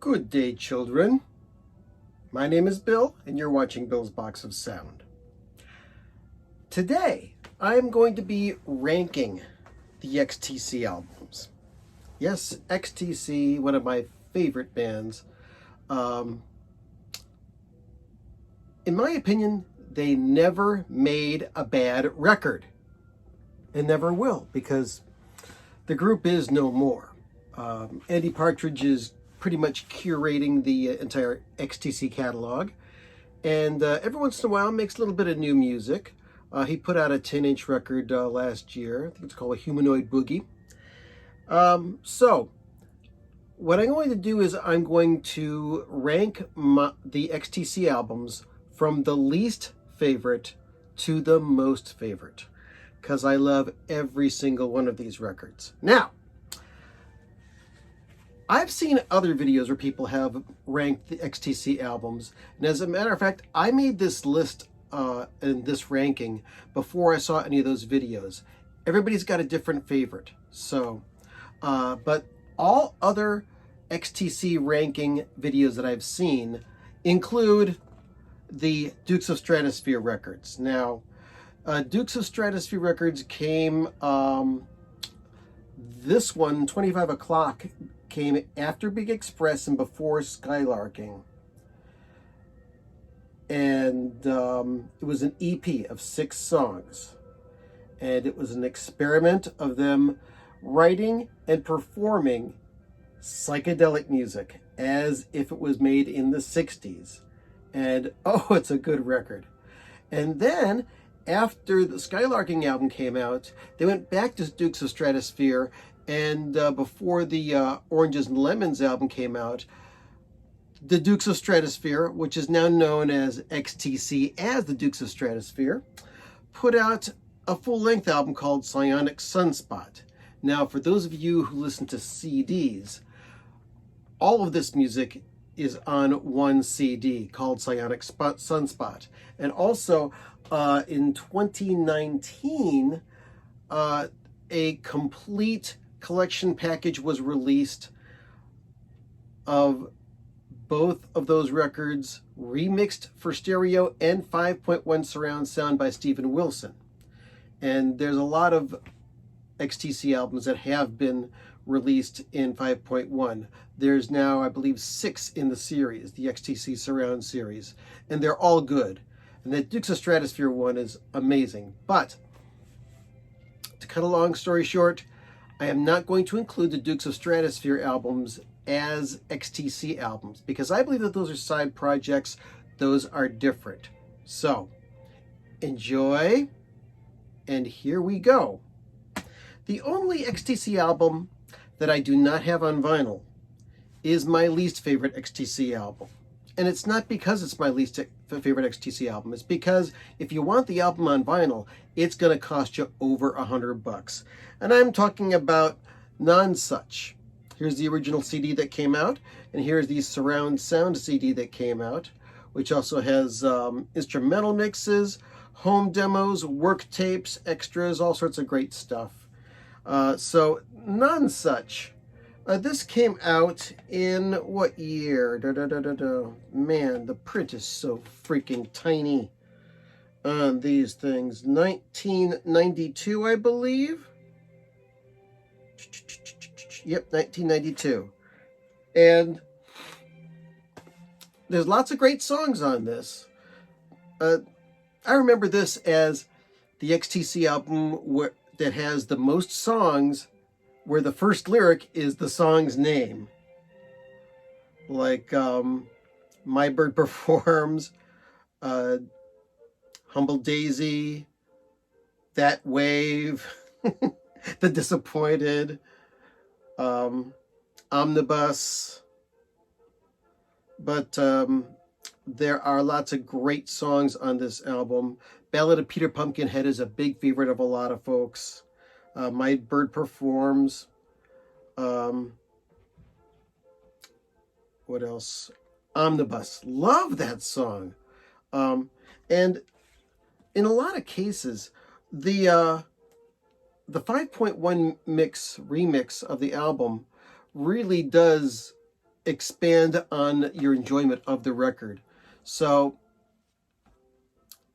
Good day, children. My name is Bill, and you're watching Bill's Box of Sound. Today, I'm going to be ranking the XTC albums. Yes, XTC, one of my favorite bands. In my opinion, they never made a bad record. And never will, because the group is no more. Andy Partridge is pretty much curating the entire XTC catalog, and every once in a while makes a little bit of new music. He put out a 10-inch record last year. I think it's called A Humanoid Boogie. So what I'm going to do is I'm going to rank the XTC albums from the least favorite to the most favorite, because I love every single one of these records. Now, I've seen other videos where people have ranked the XTC albums, and as a matter of fact, I made this list and this ranking before I saw any of those videos. Everybody's got a different favorite, so but all other XTC ranking videos that I've seen include the Dukes of Stratosphere records. Now, Dukes of Stratosphere records came, this one, 25 O'Clock, came after Big Express and before Skylarking. And it was an EP of 6 songs. And it was an experiment of them writing and performing psychedelic music as if it was made in the 60s. And oh, it's a good record. And then after the Skylarking album came out, they went back to Dukes of Stratosphere, and before the Oranges and Lemons album came out, the Dukes of Stratosphere, which is now known as XTC as the Dukes of Stratosphere, put out a full-length album called Psionic Sunspot. Now, for those of you who listen to CDs, all of this music is on one CD called Psionic Sunspot. And also, in 2019, a complete collection package was released of both of those records, remixed for stereo and 5.1 surround sound by Steven Wilson. And there's a lot of XTC albums that have been released in 5.1. There's now, I believe, 6 in the series, the XTC Surround series, and they're all good. And the Dukes of Stratosphere one is amazing. But to cut a long story short, I am not going to include the Dukes of Stratosphere albums as XTC albums, because I believe that those are side projects. Those are different. So, enjoy, and here we go. The only XTC album that I do not have on vinyl is my least favorite XTC album. And it's not because it's my least favorite XTC album. It's because if you want the album on vinyl, it's going to cost you over $100. And I'm talking about Nonsuch. Here's the original CD that came out, and here's the surround sound CD that came out, which also has instrumental mixes, home demos, work tapes, extras, all sorts of great stuff. So Nonsuch. This came out in what year? Man, the print is so freaking tiny on these things. 1992, I believe. Yep, 1992. And there's lots of great songs on this. I remember this as the XTC album that has the most songs where the first lyric is the song's name. Like My Bird Performs, Humble Daisy, That Wave, The Disappointed, Omnibus. But there are lots of great songs on this album. Ballad of Peter Pumpkinhead is a big favorite of a lot of folks. My Bird Performs. What else? Omnibus. Love that song. And in a lot of cases, the 5.1 remix of the album really does expand on your enjoyment of the record. So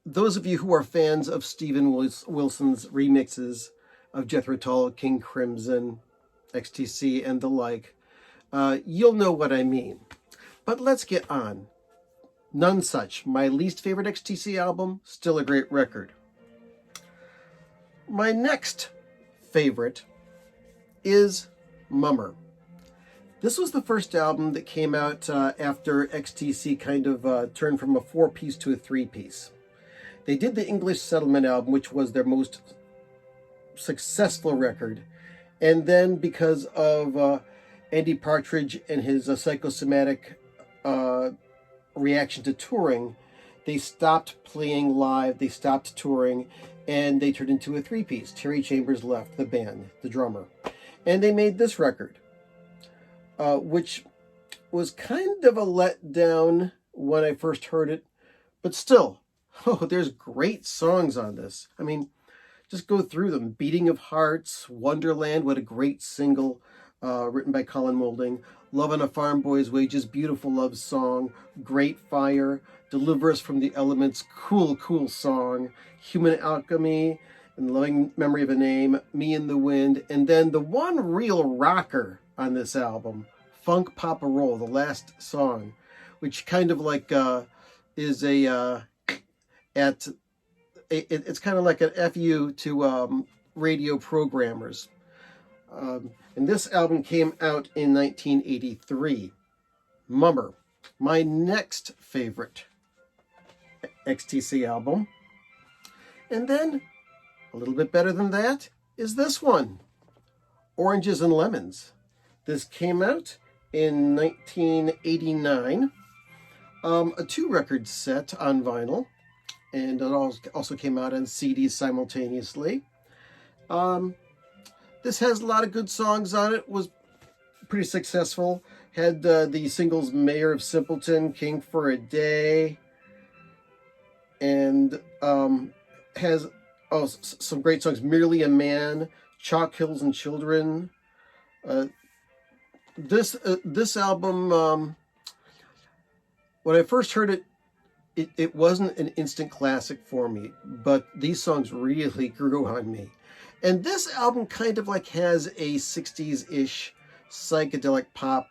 those of you who are fans of Steven Wilson's remixes of Jethro Tull, King Crimson, XTC, and the like, you'll know what I mean. But let's get on. Nonsuch, my least favorite XTC album, still a great record. My next favorite is Mummer. This was the first album that came out after XTC kind of turned from a 4-piece to a 3-piece. They did the English Settlement album, which was their most successful record. And then because of Andy Partridge and his psychosomatic reaction to touring, they stopped playing live, they stopped touring, and they turned into a 3-piece. Terry Chambers left the band, the drummer. And they made this record, which was kind of a letdown when I first heard it, but still, there's great songs on this. I mean, just go through them. Beating of Hearts, Wonderland, what a great single written by Colin Moulding. Love on a Farm Boy's Wages, beautiful love song. Great Fire, Deliver Us from the Elements, cool song. Human Alchemy, and Loving Memory of a Name, Me in the Wind. And then the one real rocker on this album, Funk Papa Roll, the last song, which kind of like is a it's kind of like an FU to radio programmers. And this album came out in 1983. Mummer, my next favorite XTC album. And then, a little bit better than that, is this one, Oranges and Lemons. This came out in 1989, a 2-record set on vinyl, and it also came out on CDs simultaneously. This has a lot of good songs on it, was pretty successful. Had the singles Mayor of Simpleton, King for a Day, and has some great songs, Merely a Man, Chalk Hills and Children. This album, when I first heard it, it wasn't an instant classic for me, but these songs really grew on me. And this album kind of like has a 60s-ish psychedelic pop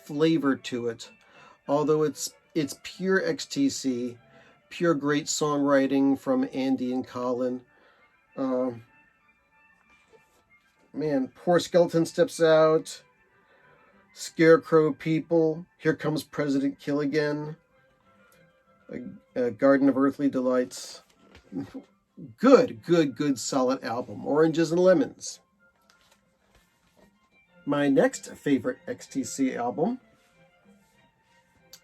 flavor to it, although it's pure XTC, pure great songwriting from Andy and Colin. Man, Poor Skeleton Steps Out, Scarecrow People, Here Comes President Killigan, Garden of Earthly Delights. Good, solid album. Oranges and Lemons. My next favorite XTC album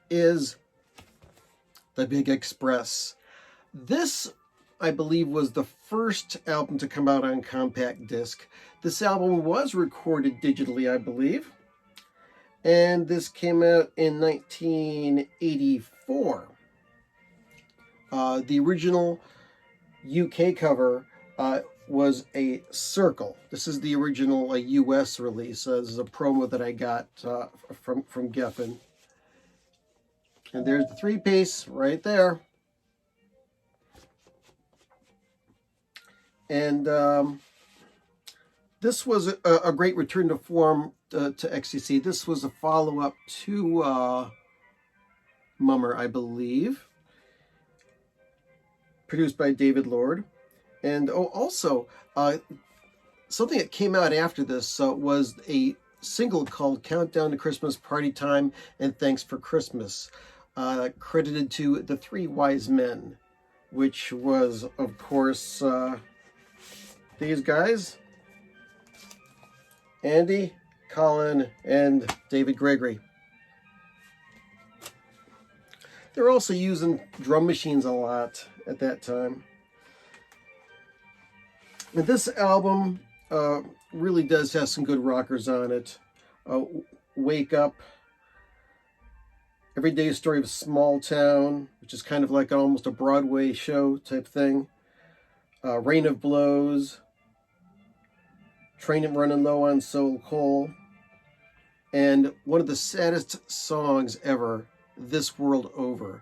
is The Big Express. This, I believe, was the first album to come out on compact disc. This album was recorded digitally, I believe. And this came out in 1984. The original UK cover was a circle. This is the original US release. This is a promo that I got from Geffen. And there's the 3-piece right there. And this was a great return to form to XTC. This was a follow-up to Mummer, I believe. Produced by David Lord. And also, something that came out after this was a single called Countdown to Christmas, Party Time, and Thanks for Christmas, credited to the Three Wise Men, which was, of course, these guys, Andy, Colin, and David Gregory. They're also using drum machines a lot at that time. And this album really does have some good rockers on it. Wake Up, Everyday Story of Small Town, which is kind of like almost a Broadway show type thing. Rain of Blows, Train and Running Low on Soul Coal, And one of the saddest songs ever, This World Over.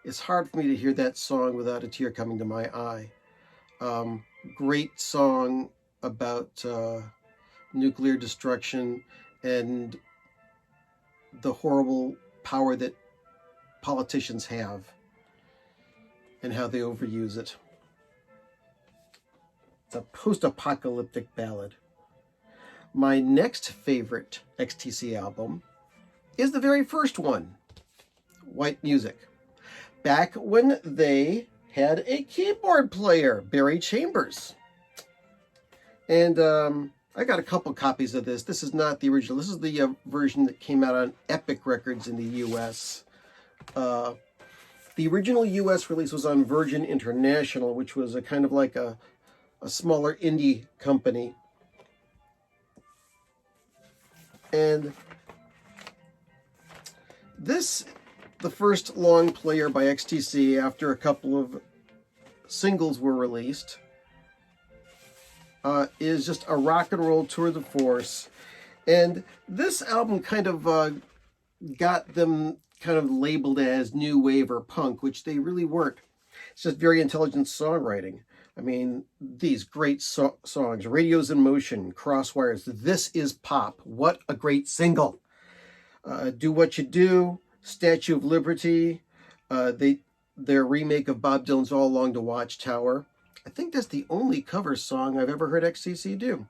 It's hard for me to hear that song without a tear coming to my eye. Great song about nuclear destruction and the horrible power that politicians have and how they overuse it. It's a post-apocalyptic ballad. My next favorite XTC album is the very first one, White Music. Back when they had a keyboard player, Barry Chambers. And I got a couple copies of this. This is not the original. This is the version that came out on Epic Records in the U.S. The original U.S. release was on Virgin International, which was a kind of like a smaller indie company. And this, the first long player by XTC after a couple of singles were released, is just a rock and roll tour de force. And this album kind of got them kind of labeled as new wave or punk, which they really weren't. It's just very intelligent songwriting. I mean, these great songs, Radios in Motion, Crosswires, This Is Pop, what a great single. Do What You Do, Statue of Liberty, their remake of Bob Dylan's All Along the Watchtower. I think that's the only cover song I've ever heard XTC do.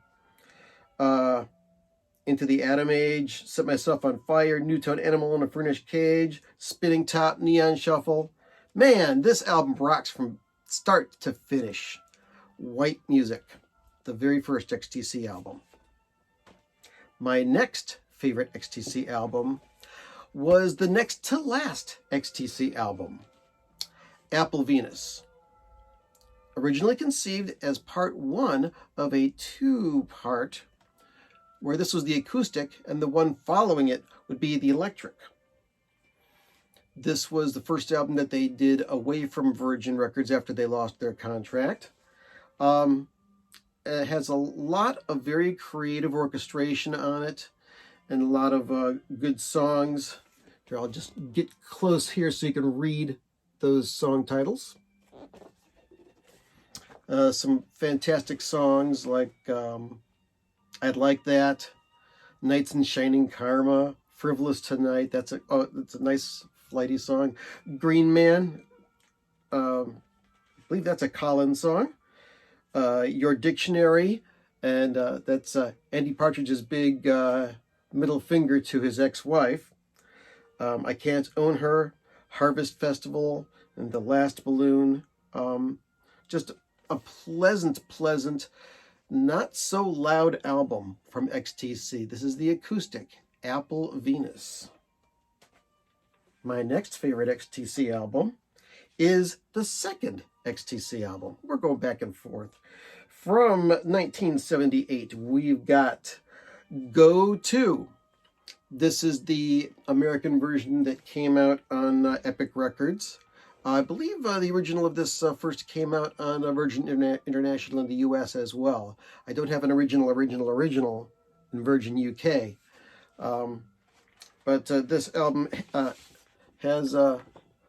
Into the Atom Age, Set Myself on Fire, New Tone Animal in a Furnished Cage, Spinning Top, Neon Shuffle. Man, this album rocks from start to finish. White Music, the very first XTC album. My next favorite XTC album was the next to last XTC album, Apple Venus. Originally conceived as part one of a two-part, where this was the acoustic and the one following it would be the electric. This was the first album that they did away from Virgin Records after they lost their contract. It has a lot of very creative orchestration on it and a lot of good songs. Here, I'll just get close here so you can read those song titles. Some fantastic songs like I'd Like That, Nights in Shining Karma, Frivolous Tonight. That's a nice flighty song. Green Man, I believe that's a Collins song. Your Dictionary, and that's Andy Partridge's big middle finger to his ex-wife. I Can't Own Her, Harvest Festival, and The Last Balloon. Just a pleasant, not so loud album from XTC. This is the acoustic, Apple Venus. My next favorite XTC album is the second XTC album. We're going back and forth. From 1978, we've got Go To. This is the American version that came out on Epic Records. I believe the original of this first came out on Virgin International in the US as well. I don't have an original in Virgin UK. But this album has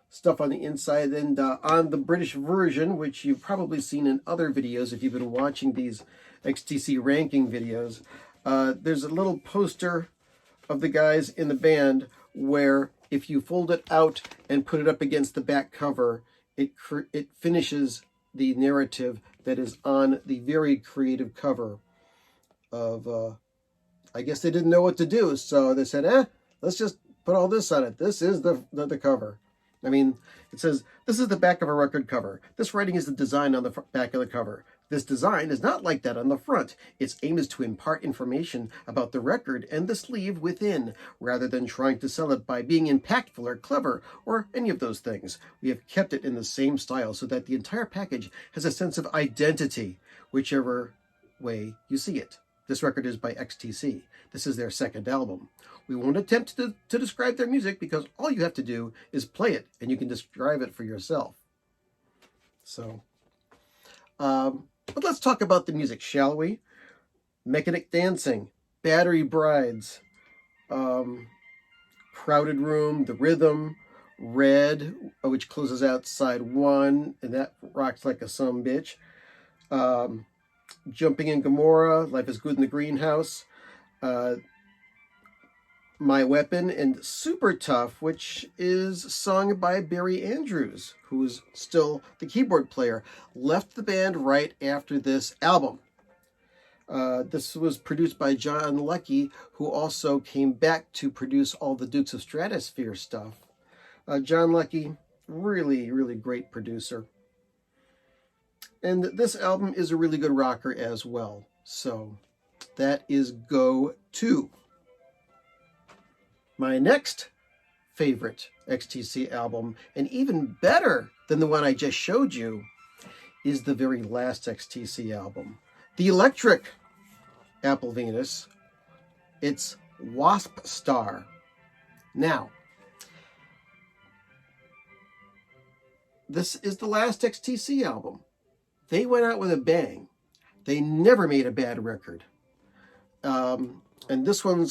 stuff on the inside, and on the British version, which you've probably seen in other videos if you've been watching these XTC ranking videos, there's a little poster of the guys in the band where if you fold it out and put it up against the back cover, it finishes the narrative that is on the very creative cover of, I guess they didn't know what to do, so they said, let's just put all this on it. This is the cover. I mean, it says, this is the back of a record cover. This writing is the design on the back of the cover. This design is not like that on the front. Its aim is to impart information about the record and the sleeve within, rather than trying to sell it by being impactful or clever or any of those things. We have kept it in the same style so that the entire package has a sense of identity, whichever way you see it. This record is by XTC. This is their second album. We won't attempt to describe their music because all you have to do is play it and you can describe it for yourself. So, but let's talk about the music, shall we? Mechanic Dancing, Battery Brides, Crowded Room, The Rhythm, Red, which closes out side 1, and that rocks like a sumbitch. Jumping in Gomorrah, Life is Good in the Greenhouse, My Weapon, and Super Tough, which is sung by Barry Andrews, who is still the keyboard player, left the band right after this album. This was produced by John Leckie, who also came back to produce all the Dukes of Stratosphere stuff. John Leckie, really, really great producer. And this album is a really good rocker as well. So that is Go 2. My next favorite XTC album, and even better than the one I just showed you, is the very last XTC album. The Electric Apple Venus. It's Wasp Star. Now, this is the last XTC album. They went out with a bang. They never made a bad record. And this one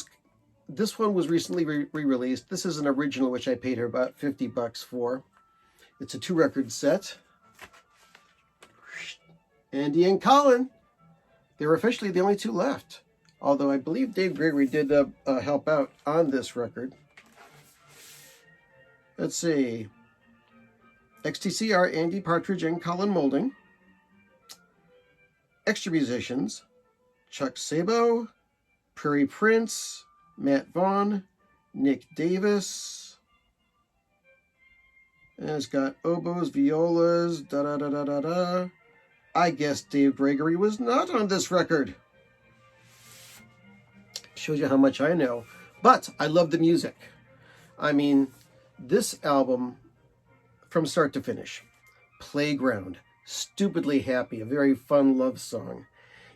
was recently re-released. This is an original, which I paid her about $50 for. It's a 2-record set. Andy and Colin, they're officially the only 2 left. Although I believe Dave Gregory did help out on this record. Let's see. XTC are Andy Partridge and Colin Moulding. Extra musicians: Chuck Sabo, Prairie Prince, Matt Vaughn, Nick Davis. And it's got oboes, violas, da-da-da-da-da-da. I guess Dave Gregory was not on this record. Shows you how much I know. But I love the music. I mean, this album, from start to finish: Playground, Stupidly Happy, a very fun love song.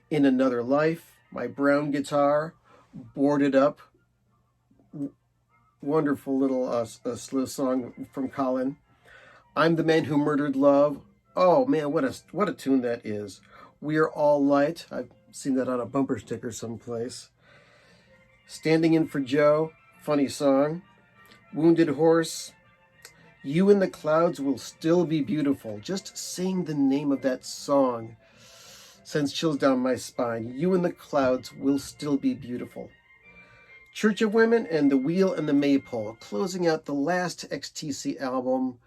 In Another Life, My Brown Guitar, Boarded Up, wonderful little slow song from Colin. I'm the Man Who Murdered Love. Oh man, what a tune that is. We're All Light. I've seen that on a bumper sticker someplace. Standing In for Joe, funny song. Wounded Horse. You in the Clouds Will Still Be Beautiful. Just saying the name of that song sends chills down my spine. You in the Clouds Will Still Be Beautiful. Church of Women and The Wheel and the Maypole, closing out the last XTC album.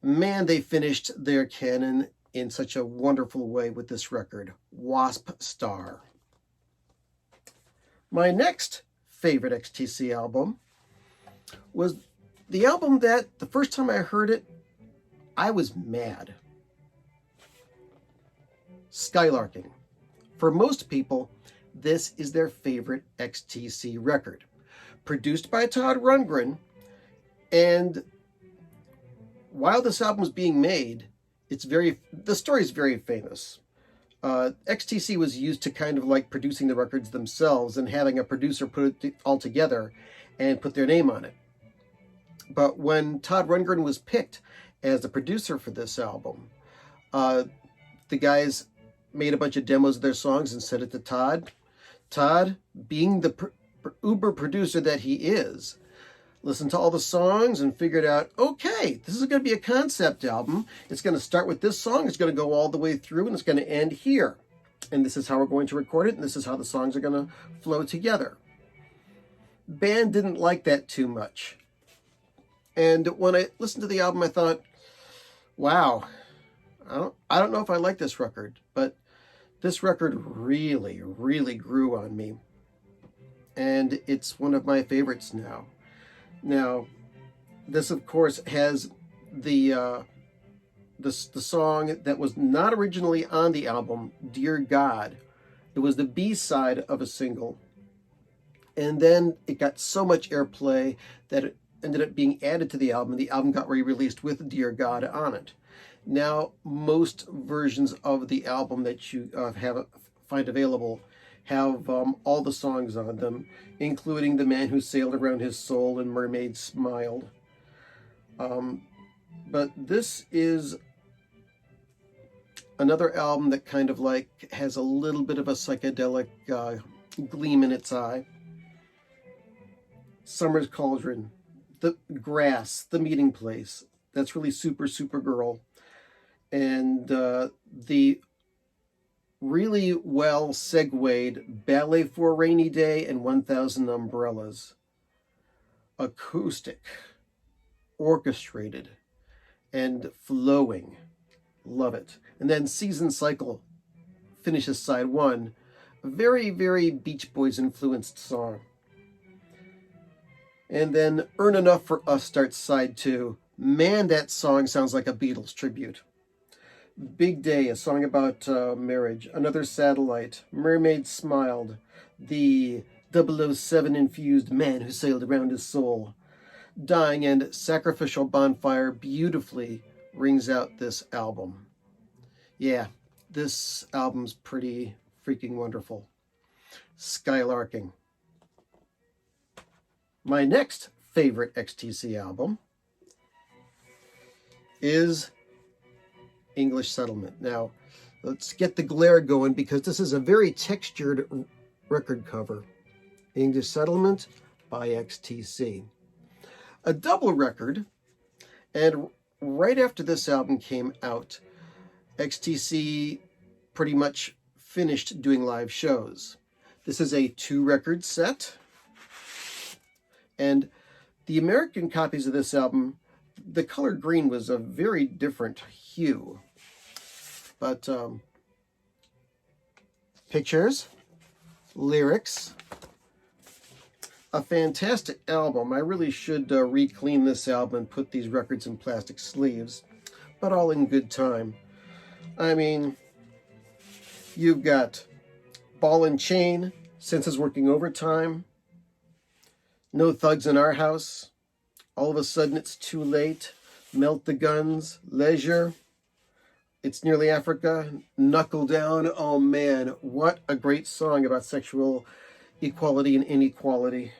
Man, they finished their canon in such a wonderful way with this record, Wasp Star. My next favorite XTC album was the album that the first time I heard it, I was mad. Skylarking. For most people, this is their favorite XTC record. Produced by Todd Rundgren, and while this album was being made, the story is very famous. XTC was used to kind of like producing the records themselves and having a producer put it all together and put their name on it. But when Todd Rundgren was picked as the producer for this album, the guys made a bunch of demos of their songs and sent it to Todd. Todd, being the uber producer that he is, listened to all the songs and figured out, okay, this is going to be a concept album. It's going to start with this song. It's going to go all the way through, and it's going to end here. And this is how we're going to record it, and this is how the songs are going to flow together. Band didn't like that too much. And when I listened to the album, I thought, wow, I don't know if I like this record, but this record really, really grew on me. And it's one of my favorites now. Now, this of course has the song that was not originally on the album, Dear God. It was the B-side of a single. And then it got so much airplay that it ended up being added to the album. The album got re-released with Dear God on it. Now, most versions of the album that you find available have all the songs on them, including The Man Who Sailed Around His Soul and Mermaid Smiled. But this is another album that kind of like has a little bit of a psychedelic gleam in its eye. Summer's Cauldron, The Grass, The Meeting Place. That's really super, Supergirl. And the really well segued Ballet for a Rainy Day and 1,000 Umbrellas. Acoustic, orchestrated, and flowing. Love it. And then Season Cycle finishes side one. A very, very Beach Boys influenced song. And then Earn Enough for Us starts side two. Man, that song sounds like a Beatles tribute. Big Day, a song about marriage. Another Satellite. Mermaid Smiled. The 007 infused man who sailed around his soul. Dying and Sacrificial Bonfire beautifully rings out this album. Yeah, this album's pretty freaking wonderful. Skylarking. My next favorite XTC album is English Settlement. Now, let's get the glare going because this is a very textured record cover. English Settlement by XTC. A double record, and right after this album came out, XTC pretty much finished doing live shows. This is a 2-record set, and the American copies of this album, the color green was a very different hue. But pictures, lyrics, a fantastic album. I really should re-clean this album and put these records in plastic sleeves, but all in good time. I mean, you've got Ball and Chain, Senses Working Overtime, No Thugs in Our House, All of a Sudden It's Too Late, Melt the Guns, Leisure, It's Nearly Africa, Knuckle Down. Oh man, what a great song about sexual equality and inequality.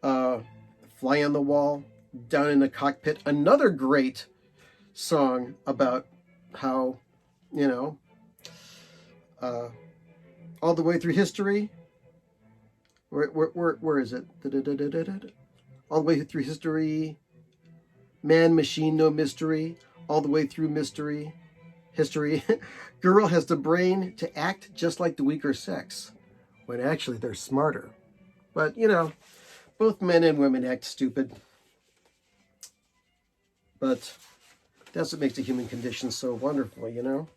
Fly on the Wall, Down in the Cockpit, another great song about how, you know, all the way through history. Where is it? All the way through history. Man, machine, no mystery. All the way through history. Girl has the brain to act just like the weaker sex, when actually they're smarter. But, you know, both men and women act stupid. But that's what makes the human condition so wonderful, you know?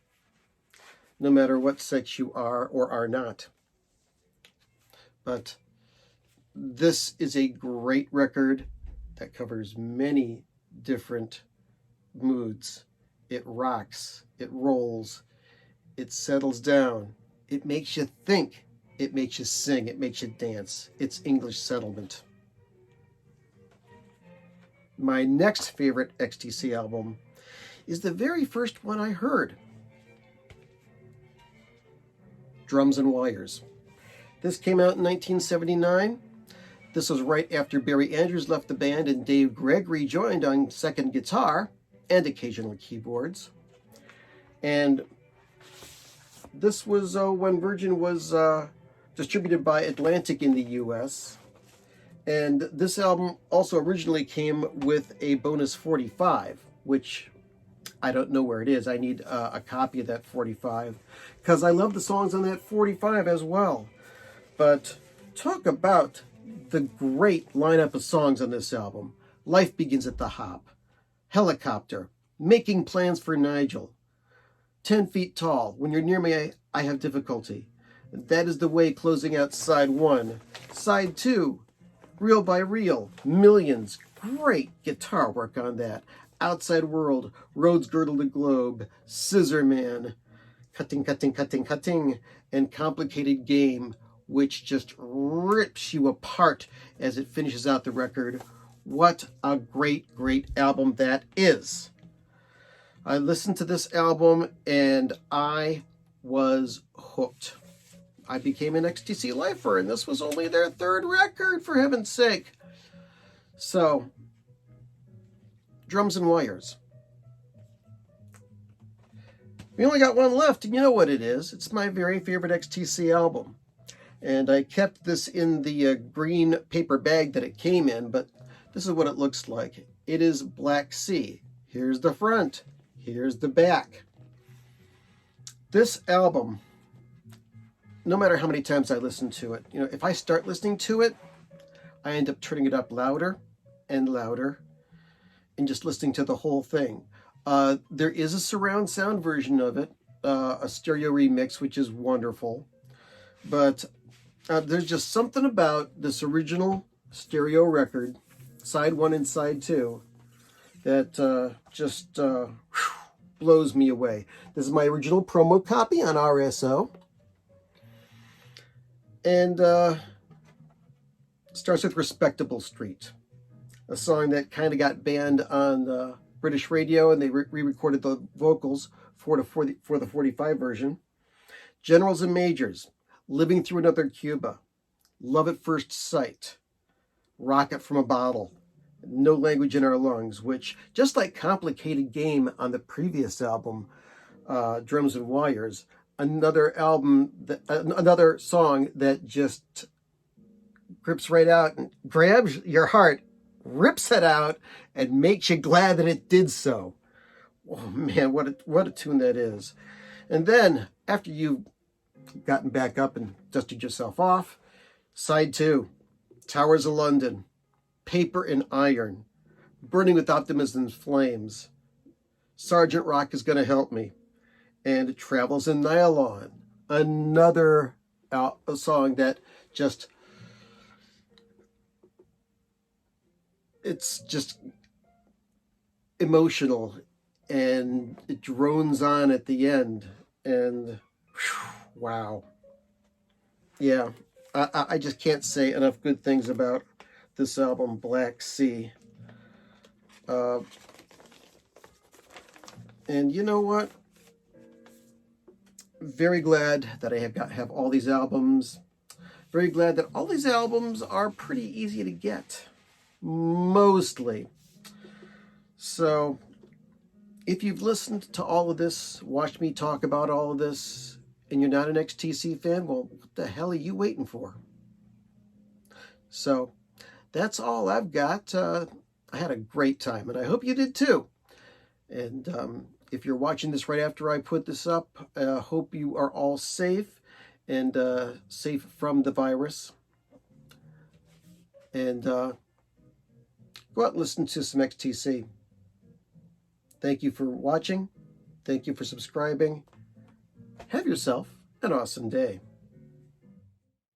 No matter what sex you are or are not. But this is a great record that covers many different moods. It rocks, it rolls, it settles down, it makes you think, it makes you sing, it makes you dance. It's English Settlement. My next favorite XTC album is the very first one I heard. Drums and Wires. This came out in 1979. This was right after Barry Andrews left the band and Dave Gregory joined on second guitar and occasional keyboards. And this was when Virgin was distributed by Atlantic in the US. And this album also originally came with a bonus 45, which I don't know where it is. I need a copy of that 45 because I love the songs on that 45 as well. But talk about the great lineup of songs on this album. Life Begins at the Hop, Helicopter, Making Plans for Nigel, 10 Feet Tall, When You're Near Me I Have Difficulty, That Is the Way closing out side one. Side two, Reel by Reel, Millions, great guitar work on that. Outside World, Roads Girdle the Globe, Scissor Man, Cutting, Cutting, Cutting, Cutting, and Complicated Game, which just rips you apart as it finishes out the record. What a great, great album that is. I listened to this album and I was hooked. I became an XTC lifer, and this was only their third record, for heaven's sake. So, Drums and Wires. We only got one left, and you know what it is. It's my very favorite XTC album. And I kept this in the green paper bag that it came in, but this is what it looks like. It is Black Sea. Here's the front. Here's the back. This album, no matter how many times I listen to it, if I start listening to it, I end up turning it up louder and louder and just listening to the whole thing. There is a surround sound version of it, a stereo remix, which is wonderful. But there's just something about this original stereo record, side 1 and side 2, that just blows me away. This is my original promo copy on RSO. And starts with Respectable Street, a song that kind of got banned on British radio, and they re-recorded the vocals for the 45 version. Generals and Majors, Living Through Another Cuba, Love at First Sight, Rocket from a Bottle, No Language in Our Lungs, which, just like Complicated Game on the previous album, Drums and Wires, another song that just grips right out and grabs your heart, rips it out, and makes you glad that it did so. Oh man, what a tune that is. And then, after you've gotten back up and dusted yourself off, side 2, Towers of London, Paper and Iron, Burning with Optimism's Flames, Sergeant Rock Is Gonna Help Me, and Travels in Nylon, another song that just, it's just emotional, and it drones on at the end, and whew, wow. Yeah, I just can't say enough good things about this album, Black Sea. And you know what? Very glad that I have all these albums. Very glad that all these albums are pretty easy to get, mostly. So, if you've listened to all of this, watched me talk about all of this, and you're not an XTC fan, well, what the hell are you waiting for? So, that's all I've got. I had a great time, and I hope you did too. And if you're watching this right after I put this up, I hope you are all safe and safe from the virus. And go out and listen to some XTC. Thank you for watching. Thank you for subscribing. Have yourself an awesome day.